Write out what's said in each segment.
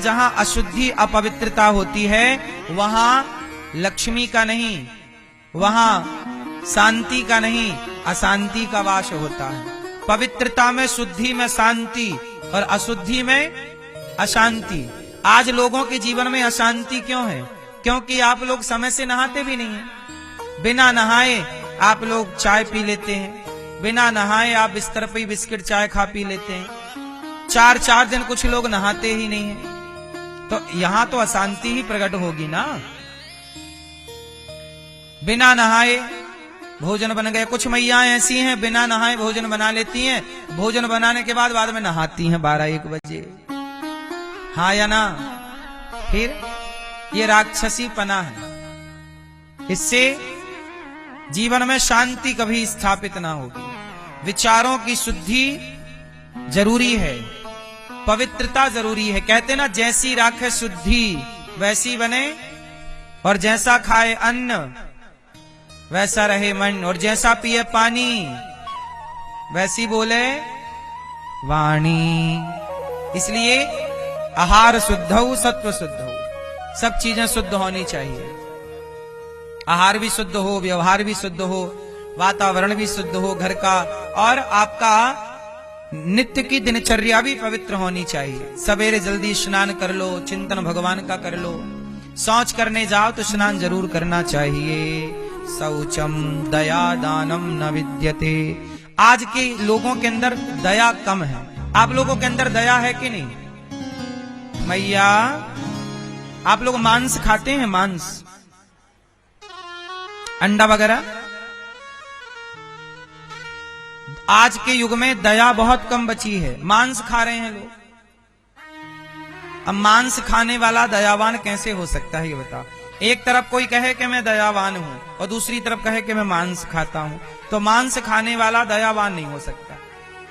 जहां अशुद्धि अपवित्रता होती है वहां लक्ष्मी का नहीं, वहां शांति का नहीं, अशांति का वास होता है। पवित्रता में, शुद्धि में शांति और अशुद्धि में अशांति। आज लोगों के जीवन में अशांति क्यों है? क्योंकि आप लोग समय से नहाते भी नहीं हैं। बिना नहाए आप लोग चाय पी लेते हैं, बिना नहाए आप बिस्तर पे बिस्किट चाय खा पी लेते हैं। 4 दिन कुछ लोग नहाते ही नहीं हैं, तो यहां तो अशांति ही प्रकट होगी ना। बिना नहाए भोजन बन गए। कुछ मैया ऐसी हैं बिना नहाए भोजन बना लेती हैं, भोजन बनाने के बाद में नहाती हैं 12-1 बजे। हाँ या ना? फिर ये राक्षसी पना है। इससे जीवन में शांति कभी स्थापित ना होगी। विचारों की शुद्धि जरूरी है, पवित्रता जरूरी है। कहते ना, जैसी राखे शुद्धि वैसी बने, और जैसा खाए अन्न वैसा रहे मन, और जैसा पिए पानी वैसी बोले वाणी। इसलिए आहार शुद्धौ सत्व शुद्धौ, सब चीजें शुद्ध होनी चाहिए। आहार भी शुद्ध हो, व्यवहार भी शुद्ध हो, वातावरण भी शुद्ध हो घर का, और आपका नित्य की दिनचर्या भी पवित्र होनी चाहिए। सवेरे जल्दी स्नान कर लो, चिंतन भगवान का कर लो। शौच करने जाओ तो स्नान जरूर करना चाहिए। शौचम दया दानम न विद्यते। आज के लोगों के अंदर दया कम है। आप लोगों के अंदर दया है कि नहीं? मैया, आप लोग मांस खाते हैं? मांस, अंडा वगैरह? आज के युग में दया बहुत कम बची है। मांस खा रहे हैं लोग। अब मांस खाने वाला दयावान कैसे हो सकता है ये बताओ? एक तरफ कोई कहे कि मैं दयावान हूं और दूसरी तरफ कहे कि मैं मांस खाता हूं, तो मांस खाने वाला दयावान नहीं हो सकता।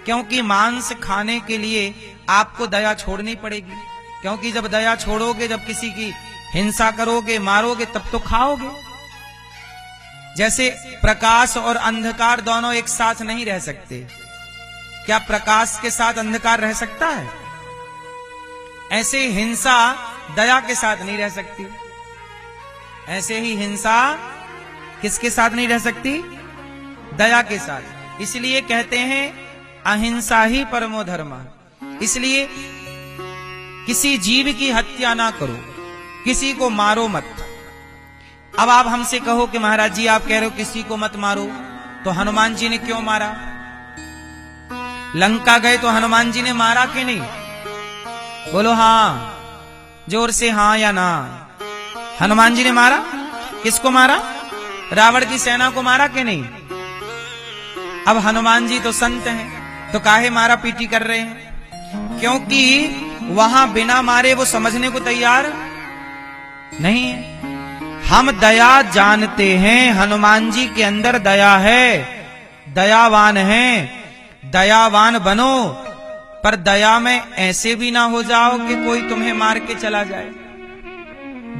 क्योंकि मांस खाने के लिए आपको दया छोड़नी पड़ेगी। क्योंकि जब दया छोड़ोगे, जब किसी की हिंसा करोगे, मारोगे, तब तो खाओगे। जैसे प्रकाश और अंधकार दोनों एक साथ नहीं रह सकते। क्या प्रकाश के साथ अंधकार रह सकता है? ऐसे हिंसा दया के साथ नहीं रह सकती। ऐसे ही हिंसा किसके साथ नहीं रह सकती? दया के साथ। इसलिए कहते हैं अहिंसा ही परमो धर्म। इसलिए किसी जीव की हत्या ना करो, किसी को मारो मत। अब आप हमसे कहो कि महाराज जी आप कह रहे हो किसी को मत मारो, तो हनुमान जी ने क्यों मारा? लंका गए तो हनुमान जी ने मारा कि नहीं? बोलो हाँ, जोर से हाँ या ना। हनुमान जी ने मारा? किसको मारा? रावण की सेना को मारा कि नहीं? अब हनुमान जी तो संत हैं, तो काहे मारा पीटी कर रहे हैं? क्योंकि वहां बिना मारे वो समझने को तैयार नहीं है। हम दया जानते हैं, हनुमान जी के अंदर दया है, दयावान हैं। दयावान बनो, पर दया में ऐसे भी ना हो जाओ कि कोई तुम्हें मार के चला जाए।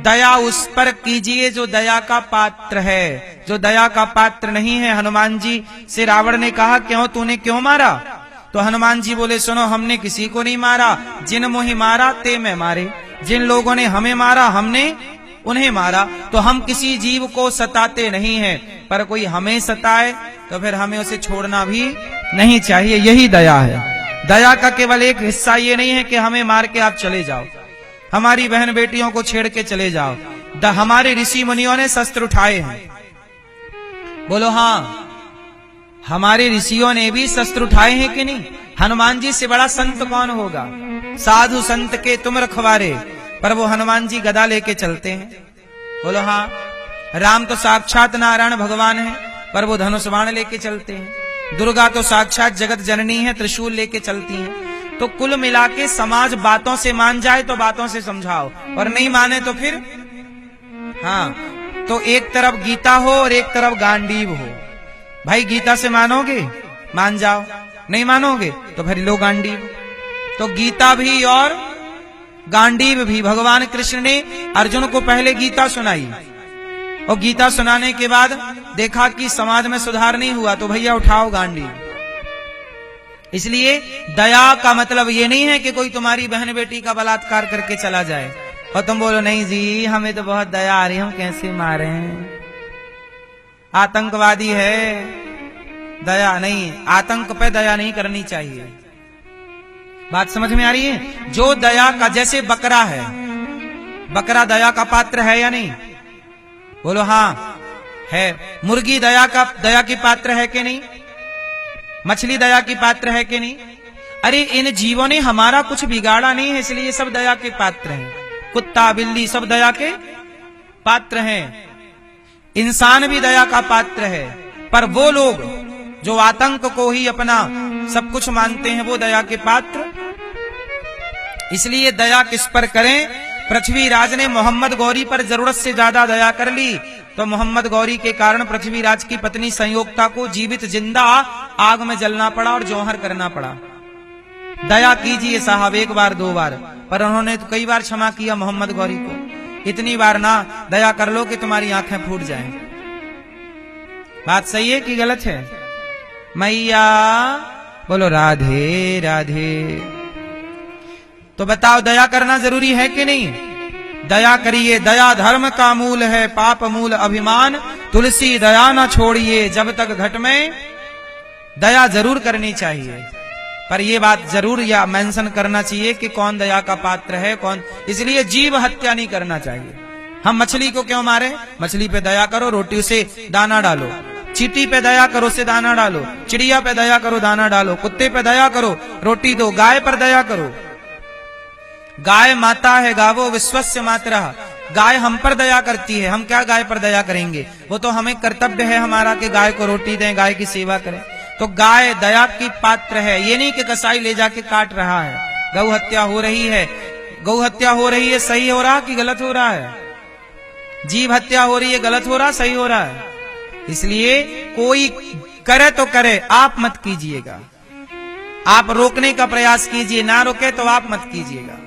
दया उस पर कीजिए जो दया का पात्र है। जो दया का पात्र नहीं है, हनुमान जी से रावण ने कहा क्यों, तूने क्यों मारा? तो हनुमान जी बोले सुनो, हमने किसी को नहीं मारा, जिन मोहि मारा ते मैं मारे। जिन लोगों ने हमें मारा हमने उन्हें मारा। तो हम किसी जीव को सताते नहीं हैं, पर कोई हमें सताए तो फिर हमें उसे छोड़ना भी नहीं चाहिए। यही दया है। दया का केवल एक हिस्सा ये नहीं है कि हमें मार के आप चले जाओ, हमारी बहन बेटियों को छेड़ के चले जाओ। हमारे ऋषि मुनियों ने शस्त्र उठाए हैं। बोलो हाँ, हमारे ऋषियों ने भी शस्त्र उठाए हैं कि नहीं? हनुमान जी से बड़ा संत कौन होगा? साधु संत के तुम रखवारे, पर वो हनुमान जी गदा लेके चलते हैं। बोलो हाँ। राम तो साक्षात नारायण भगवान है, पर वो धनुष बाण लेके चलते हैं। दुर्गा तो साक्षात जगत जननी है, त्रिशूल लेके चलती हैं। तो कुल मिला के समाज बातों से मान जाए तो बातों से समझाओ, और नहीं माने तो फिर हाँ, तो एक तरफ गीता हो और एक तरफ गांडीव हो। भाई गीता से मानोगे, मान जाओ, नहीं मानोगे तो फिर लो गांडीव। तो गीता भी और गांडीव भी। भगवान कृष्ण ने अर्जुन को पहले गीता सुनाई, और गीता सुनाने के बाद देखा कि समाज में सुधार नहीं हुआ, तो भैया उठाओ गांडीव। इसलिए दया का मतलब ये नहीं है कि कोई तुम्हारी बहन बेटी का बलात्कार करके चला जाए और तुम बोलो नहीं जी हमें तो बहुत दया आ रही है, हम कैसे मारे हैं, आतंकवादी है। दया नहीं, आतंक पे दया नहीं करनी चाहिए। बात समझ में आ रही है? जो दया का, जैसे बकरा है, बकरा दया का पात्र है या नहीं? बोलो हाँ है। मुर्गी दया की पात्र है कि नहीं? मछली दया की पात्र है कि नहीं? अरे इन जीवों ने हमारा कुछ बिगाड़ा नहीं है, इसलिए सब दया के पात्र हैं। कुत्ता बिल्ली सब दया के पात्र हैं, इंसान भी दया का पात्र है। पर वो लोग जो आतंक को ही अपना सब कुछ मानते हैं, वो दया के पात्र। इसलिए दया किस पर करें? पृथ्वीराज ने मोहम्मद गौरी पर जरूरत से ज्यादा दया कर ली, तो मोहम्मद गौरी के कारण पृथ्वीराज की पत्नी संयोक्ता को जीवित जिंदा आग में जलना पड़ा और जौहर करना पड़ा। दया कीजिए साहब, एक बार दो बार, पर उन्होंने तो कई बार क्षमा किया मोहम्मद गौरी को। इतनी बार ना दया कर लो कि तुम्हारी आंखें फूट जाएं। बात सही है कि गलत है? मैया बोलो राधे राधे। तो बताओ दया करना जरूरी है कि नहीं? दया करिए, दया धर्म का मूल है, पाप मूल अभिमान, तुलसी दया न छोड़िए, जब तक घट में दया जरूर करनी चाहिए। पर यह बात जरूर या मेंशन करना चाहिए कि कौन दया का पात्र है कौन। इसलिए जीव हत्या नहीं करना चाहिए। हम मछली को क्यों मारे? मछली पे दया करो, रोटी उसे दाना डालो। चींटी पे दया करो, उसे दाना डालो। चिड़िया पे दया करो, दाना डालो। कुत्ते पे दया करो, रोटी दो। गाय पर दया करो, गाय माता है, गावो विश्वस्य मातरः। गाय हम पर दया करती है, हम क्या गाय पर दया करेंगे? वो तो हमें कर्तव्य है हमारा कि गाय को रोटी दें, गाय की सेवा करें। तो गाय दया की पात्र है। ये नहीं कि कसाई ले जाके काट रहा है। गौ हत्या हो रही है, गौ हत्या हो रही है, सही हो रहा कि गलत हो रहा है? जीव हत्या हो रही है, गलत हो रहा सही हो रहा है? इसलिए कोई करे तो करे, आप मत कीजिएगा। आप रोकने का प्रयास कीजिए, ना रोके तो आप मत कीजिएगा।